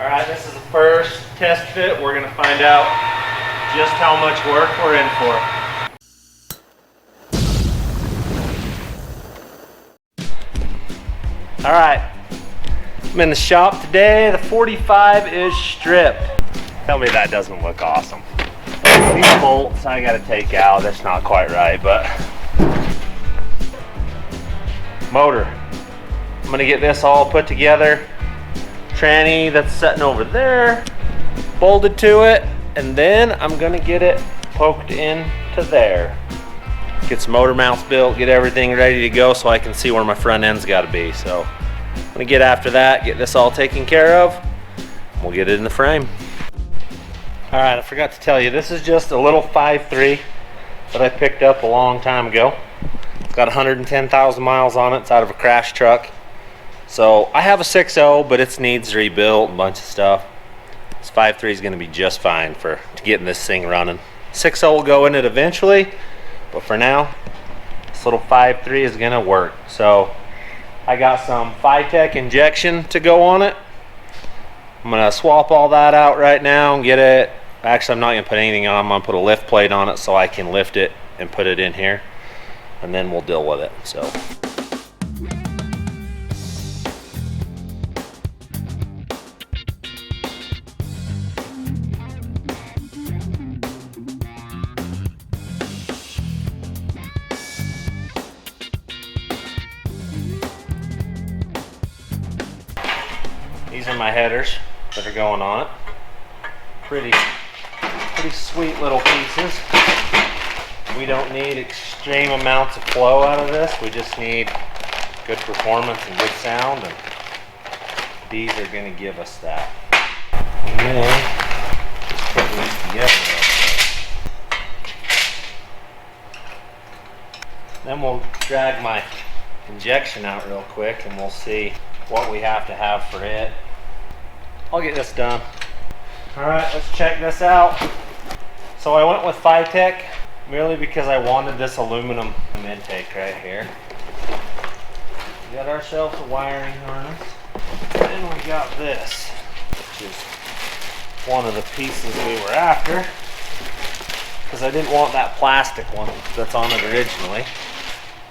Alright, this is the first test fit. We're going to find out just how much work we're in for. Alright, I'm in the shop today. The 45 is stripped. Tell me that doesn't look awesome. These bolts I got to take out. That's not quite right, but motor. I'm going to get this all put together. Tranny that's sitting over there, bolted to it, and then I'm gonna get it poked into there. Get some motor mounts built, get everything ready to go so I can see where my front end's gotta be. So I'm gonna get after that, get this all taken care of, and we'll get it in the frame. All right, I forgot to tell you, this is just a little 5.3 that I picked up a long time ago. It's got 110,000 miles on it. It's out of a crash truck. So I have a 6.0, but it needs rebuilt and a bunch of stuff. This 5.3 is going to be just fine for getting this thing running. 6.0 will go in it eventually, but for now, this little 5.3 is going to work. So I got some Phytech injection to go on it. I'm going to swap all that out right now and get it. Actually, I'm not going to put anything on. I'm going to put a lift plate on it so I can lift it and put it in here, and then we'll deal with it. So. These are my headers that are going on it. Pretty sweet little pieces. We don't need extreme amounts of flow out of this. We just need good performance and good sound, and these are going to give us that. And then just put these together real quick. Then we'll drag my injection out real quick and we'll see what we have to have for it. I'll get this done. Alright, let's check this out. So I went with Phytech merely because I wanted this aluminum intake right here. We got ourselves a wiring harness. Then we got this, which is one of the pieces we were after, because I didn't want that plastic one that's on it originally.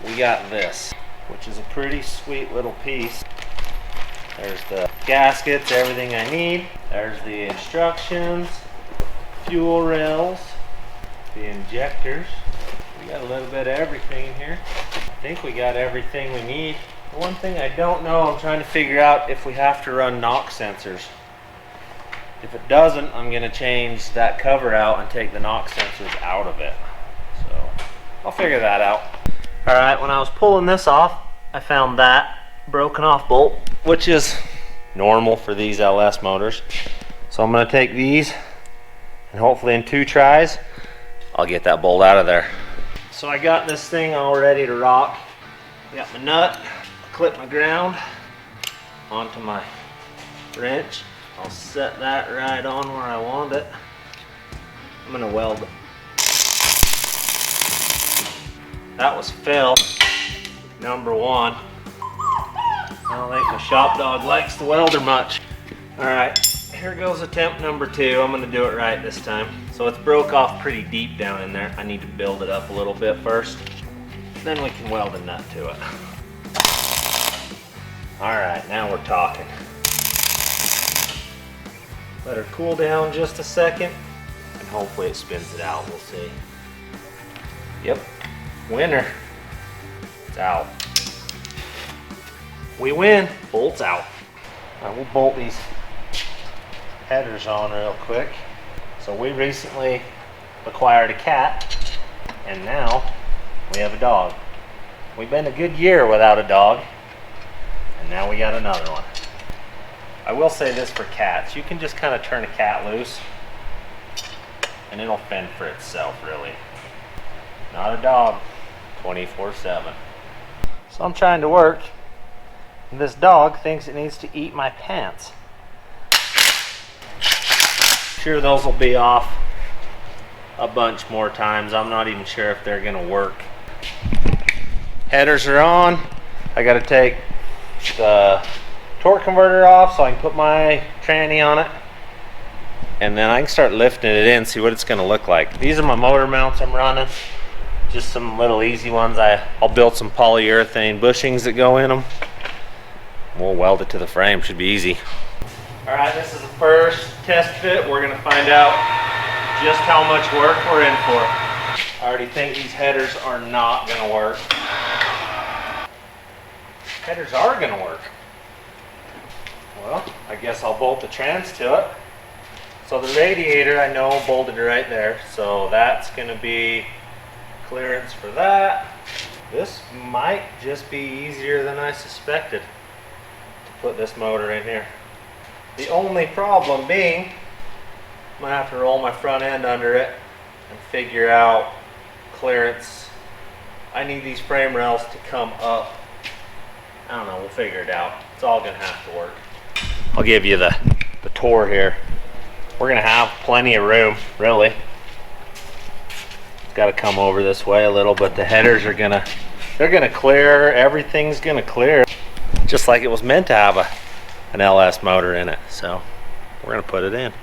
We got this, which is a pretty sweet little piece. There's the gaskets, everything I need. There's the instructions, fuel rails, the injectors. We got a little bit of everything in here. I think we got everything we need. The one thing I don't know, I'm trying to figure out if we have to run knock sensors. If it doesn't, I'm going to change that cover out and take the knock sensors out of it. So I'll figure that out. Alright, when I was pulling this off, I found that broken off bolt, which is normal for these LS motors. So I'm going to take these, and hopefully in 2 tries I'll get that bolt out of there. So I got this thing all ready to rock. Got my nut, clip my ground onto my wrench. I'll set that right on where I want it. I'm going to weld it. That was Phil, number 1. I don't think my shop dog likes the welder much. Alright, here goes attempt number 2. I'm going to do it right this time. So it's broke off pretty deep down in there. I need to build it up a little bit first. Then we can weld a nut to it. Alright, now we're talking. Let her cool down just a second, and hopefully it spins it out. We'll see. Yep, winner. It's out. We win. Bolt's out. Now we'll bolt these headers on real quick. So we recently acquired a cat, and now we have a dog. We've been a good year without a dog, and now we got another one. I will say this for cats, you can just kind of turn a cat loose and it'll fend for itself, really. Not a dog, 24/7. So I'm trying to work, and this dog thinks it needs to eat my pants. Sure, those will be off a bunch more times. I'm not even sure if they're gonna work. Headers are on. I gotta take the torque converter off so I can put my tranny on it. And then I can start lifting it in, see what it's gonna look like. These are my motor mounts I'm running. Just some little easy ones. I'll build some polyurethane bushings that go in them. We'll weld it to the frame, should be easy. All right, this is the first test fit. We're gonna find out just how much work we're in for. I already think these headers are not gonna work. Headers are gonna work. Well, I guess I'll bolt the trans to it. So the radiator I know bolted right there, so that's gonna be clearance for that. This might just be easier than I suspected to put this motor in here. The only problem being, I'm gonna have to roll my front end under it and figure out clearance. I need these frame rails to come up. I don't know, we'll figure it out. It's all gonna have to work. I'll give you the tour here. We're gonna have plenty of room, really. It's gotta come over this way a little, but the headers are they're gonna clear, everything's gonna clear. Just like it was meant to have an LS motor in it. So we're gonna put it in.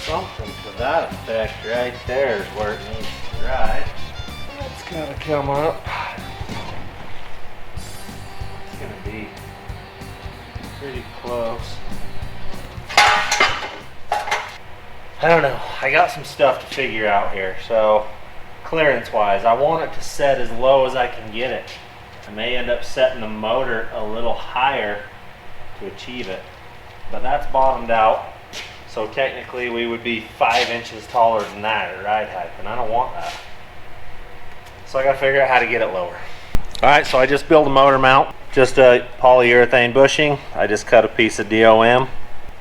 Something to that effect right there is where it needs to ride. That's gotta come up. It's gonna be pretty close. I don't know, I got some stuff to figure out here. So clearance wise, I want it to set as low as I can get it. I may end up setting the motor a little higher to achieve it, but that's bottomed out. So technically we would be 5 inches taller than that at ride height, and I don't want that. So I gotta figure out how to get it lower. All right, so I just built a motor mount, just a polyurethane bushing. I just cut a piece of DOM.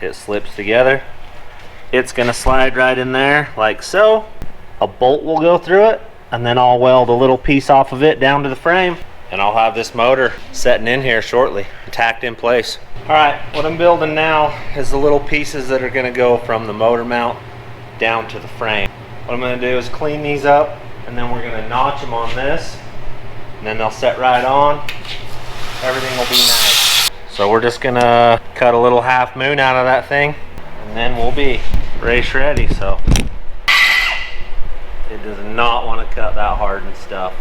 It slips together. It's gonna slide right in there like so. A bolt will go through it, and then I'll weld a little piece off of it down to the frame, and I'll have this motor setting in here shortly, tacked in place. All right, what I'm building now is the little pieces that are gonna go from the motor mount down to the frame. What I'm gonna do is clean these up, and then we're gonna notch them on this, and then they'll set right on. Everything will be nice. So we're just gonna cut a little half moon out of that thing, and then we'll be race ready. So it does not want to cut that hard and stuff.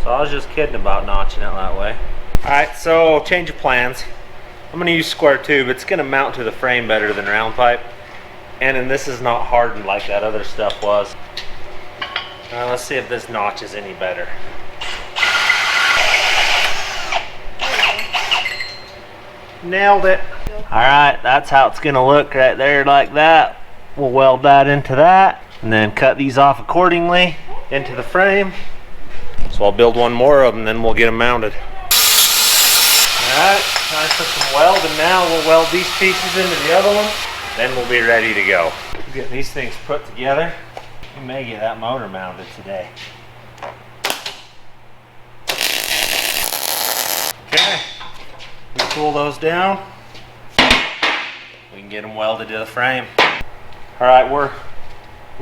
So I was just kidding about notching it that way. All right, so change of plans. I'm gonna use square tube. It's gonna mount to the frame better than round pipe. And then this is not hardened like that other stuff was. Let's see if this notch is any better. Nailed it. All right, that's how it's gonna look right there like that. We'll weld that into that and then cut these off accordingly into the frame. So I'll build one more of them, then we'll get them mounted. All right, time for some welding now. We'll weld these pieces into the other one, then we'll be ready to go. We'll get these things put together. We may get that motor mounted today. Okay, we pull those down. We can get them welded to the frame. All right, we're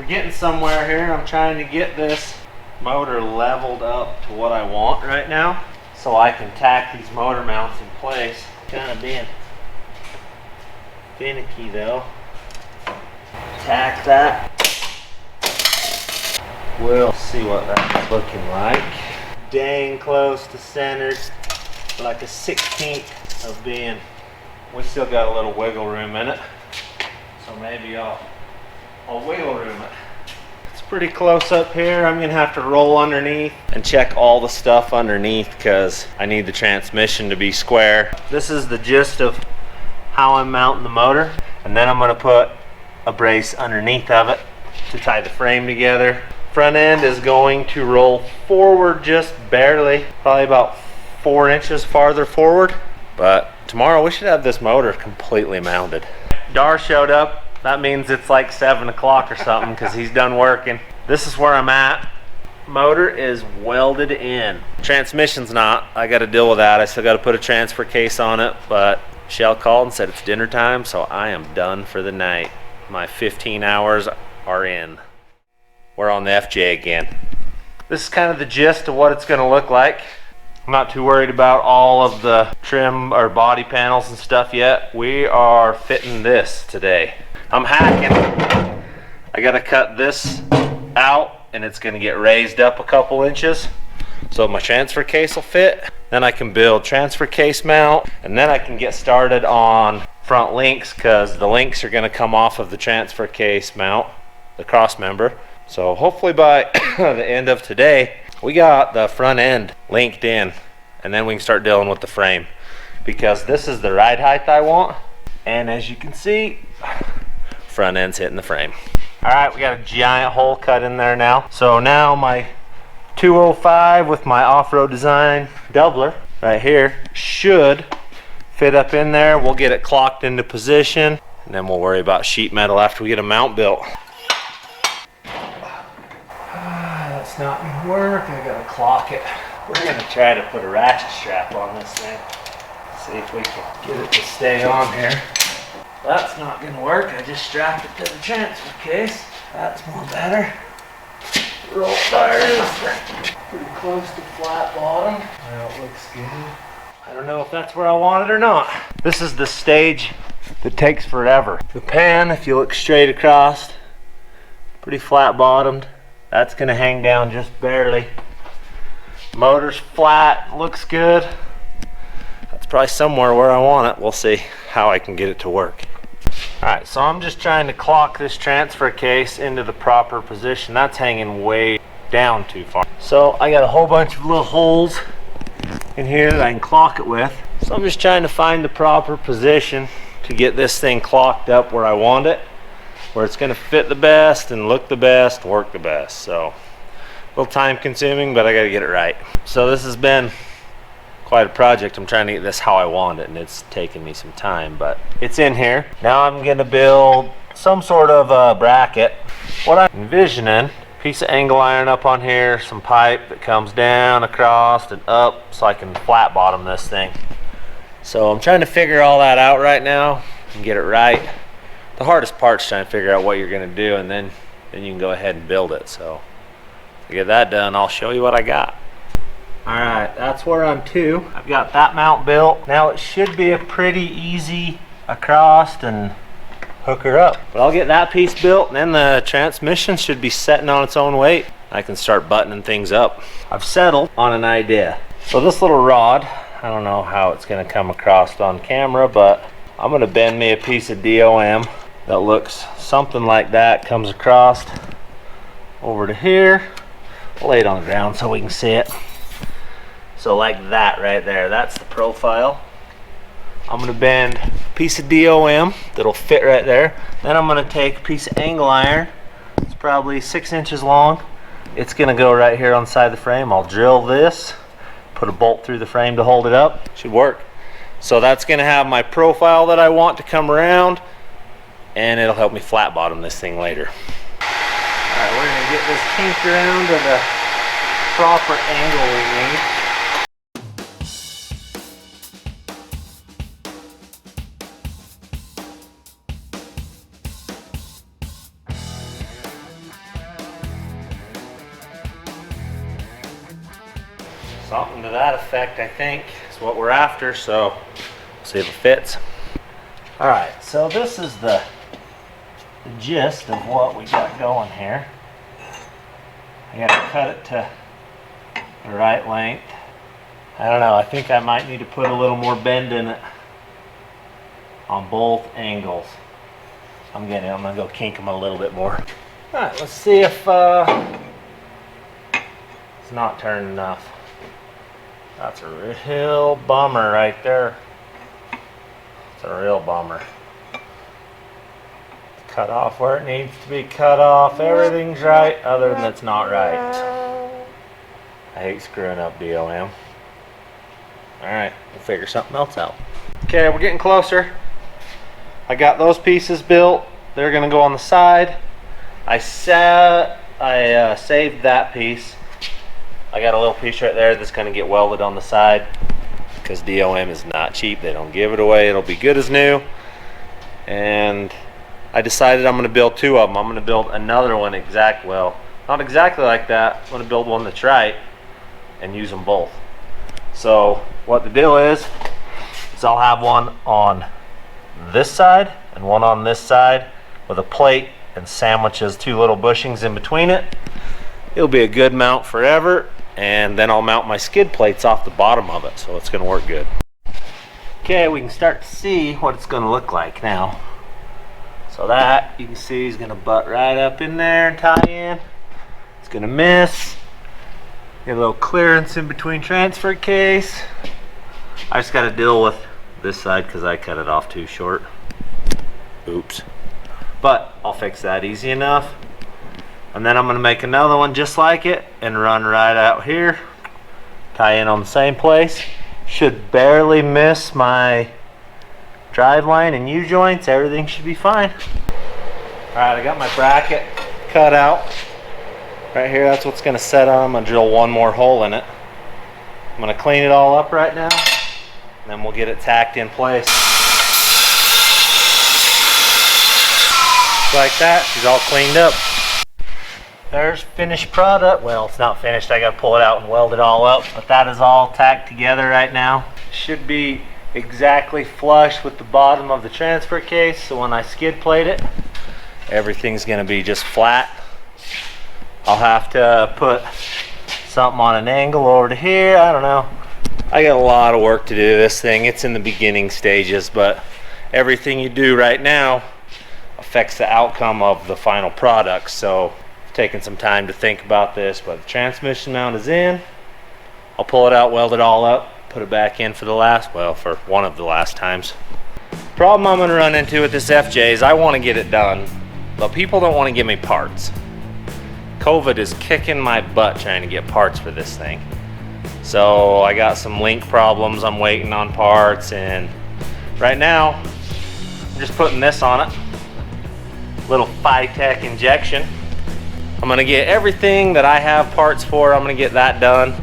getting somewhere here. I'm trying to get this motor leveled up to what I want right now, so I can tack these motor mounts in place. Kind of being finicky though. Tack that. We'll see what that's looking like. Dang close to centered, like a 1/16 of being. We still got a little wiggle room in it, so maybe I'll wiggle room it. It's pretty close up here. I'm gonna have to roll underneath and check all the stuff underneath because I need the transmission to be square. This is the gist of how I'm mounting the motor, and then I'm gonna put a brace underneath of it to tie the frame together. Front end is going to roll forward just barely, probably about 4 inches farther forward, but tomorrow we should have this motor completely mounted. Dar showed up. That means it's like 7 o'clock or something because he's done working. This is where I'm at. Motor is welded in. Transmission's not. I got to deal with that. I still got to put a transfer case on it, but Shell called and said it's dinner time, so I am done for the night. My 15 hours are in. We're on the FJ again. This is kind of the gist of what it's going to look like. I'm not too worried about all of the trim or body panels and stuff yet. We are fitting this today. I'm hacking. I gotta cut this out and it's gonna get raised up a couple inches so my transfer case will fit. Then I can build transfer case mount, and then I can get started on front links, because the links are gonna come off of the transfer case mount, the cross member. So hopefully by the end of today, we got the front end linked in, and then we can start dealing with the frame, because this is the ride height I want. And as you can see, front end's hitting the frame. All right, we got a giant hole cut in there now. So now my 205 with my off-road design doubler right here should fit up in there. We'll get it clocked into position, and then we'll worry about sheet metal after we get a mount built. That's not gonna work. I gotta clock it. We're gonna try to put a ratchet strap on this thing. See if we can get it to stay on here. That's not gonna work. I just strapped it to the transfer case. That's more better. Roll tires, pretty close to flat bottom. Well, it looks good. I don't know if that's where I want it or not. This is the stage that takes forever. The pan, if you look straight across, pretty flat bottomed. That's gonna hang down just barely. Motor's flat, looks good. That's probably somewhere where I want it. We'll see how I can get it to work. Alright, so I'm just trying to clock this transfer case into the proper position. That's hanging way down too far. So I got a whole bunch of little holes in here that I can clock it with. So I'm just trying to find the proper position to get this thing clocked up where I want it, where it's going to fit the best and look the best, work the best. So a little time consuming, but I got to get it right. So this has been quite a project. I'm trying to get this how I want it, and it's taking me some time, but it's in here. Now I'm going to build some sort of a bracket. What I'm envisioning, piece of angle iron up on here, some pipe that comes down across and up so I can flat bottom this thing. So I'm trying to figure all that out right now and get it right. The hardest part's trying to figure out what you're going to do, and then you can go ahead and build it. So to get that done, I'll show you what I got. Alright, that's where I'm to. I've got that mount built. Now it should be a pretty easy across and hook her up. But I'll get that piece built, and then the transmission should be setting on its own weight. I can start buttoning things up. I've settled on an idea. So this little rod, I don't know how it's going to come across on camera, but I'm going to bend me a piece of DOM that looks something like that. Comes across over to here. I'll lay it on the ground so we can see it. So like that right there, that's the profile. I'm gonna bend a piece of DOM that'll fit right there. Then I'm gonna take a piece of angle iron. It's probably 6 inches long. It's gonna go right here on the side of the frame. I'll drill this, put a bolt through the frame to hold it up. Should work. So that's gonna have my profile that I want to come around, and it'll help me flat bottom this thing later. All right, we're gonna get this kinked around to the proper angle we need. Something to that effect, I think, is what we're after, so we'll see if it fits. Alright, so this is the gist of what we got going here. I gotta cut it to the right length. I don't know, I think I might need to put a little more bend in it on both angles. I'm gonna go kink them a little bit more. Alright, let's see if it's not turned enough. That's a real bummer right there. It's a real bummer. Cut off where it needs to be cut off. Everything's right, other than it's not right. I hate screwing up DOM. Alright, we'll figure something else out. Okay, we're getting closer. I got those pieces built. They're gonna go on the side. I saved that piece. I got a little piece right there that's going to get welded on the side, because DOM is not cheap. They don't give it away. It'll be good as new. And I decided I'm going to build two of them. I'm going to build another one not exactly like that. I'm going to build one that's right and use them both. So what the deal is I'll have one on this side and one on this side with a plate and sandwiches 2 little bushings in between it. It'll be a good mount forever, and then I'll mount my skid plates off the bottom of it, so it's going to work good. Okay, we can start to see what it's going to look like now. So that, you can see, is going to butt right up in there and tie in. It's going to miss. Get a little clearance in between transfer case. I just got to deal with this side because I cut it off too short. Oops. But I'll fix that easy enough. And then I'm going to make another one just like it and run right out here. Tie in on the same place. Should barely miss my drive line and U-joints. Everything should be fine. Alright, I got my bracket cut out. Right here, that's what's going to set on. I'm going to drill one more hole in it. I'm going to clean it all up right now, and then we'll get it tacked in place. Like that, she's all cleaned up. There's finished product. Well, it's not finished. I got to pull it out and weld it all up, but that is all tacked together right now. Should be exactly flush with the bottom of the transfer case, so when I skid plate it, everything's going to be just flat. I'll have to put something on an angle over to here. I don't know. I got a lot of work to do this thing. It's in the beginning stages, but everything you do right now affects the outcome of the final product. So I've taken some time to think about this, but the transmission mount is in. I'll pull it out, weld it all up, put it back in for for one of the last times. Problem I'm going to run into with this FJ is I want to get it done, but people don't want to give me parts. COVID is kicking my butt trying to get parts for this thing. So I got some link problems. I'm waiting on parts, and right now I'm just putting this on it. Little Phytech injection. I'm going to get everything that I have parts for. I'm going to get that done,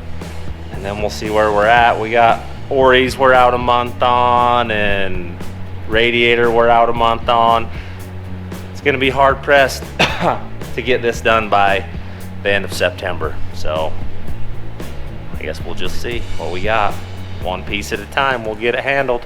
and then we'll see where we're at. We got Oris we're out a month on, and radiator we're out a month on. It's going to be hard pressed to get this done by the end of September. So I guess we'll just see what we got. One piece at a time, we'll get it handled.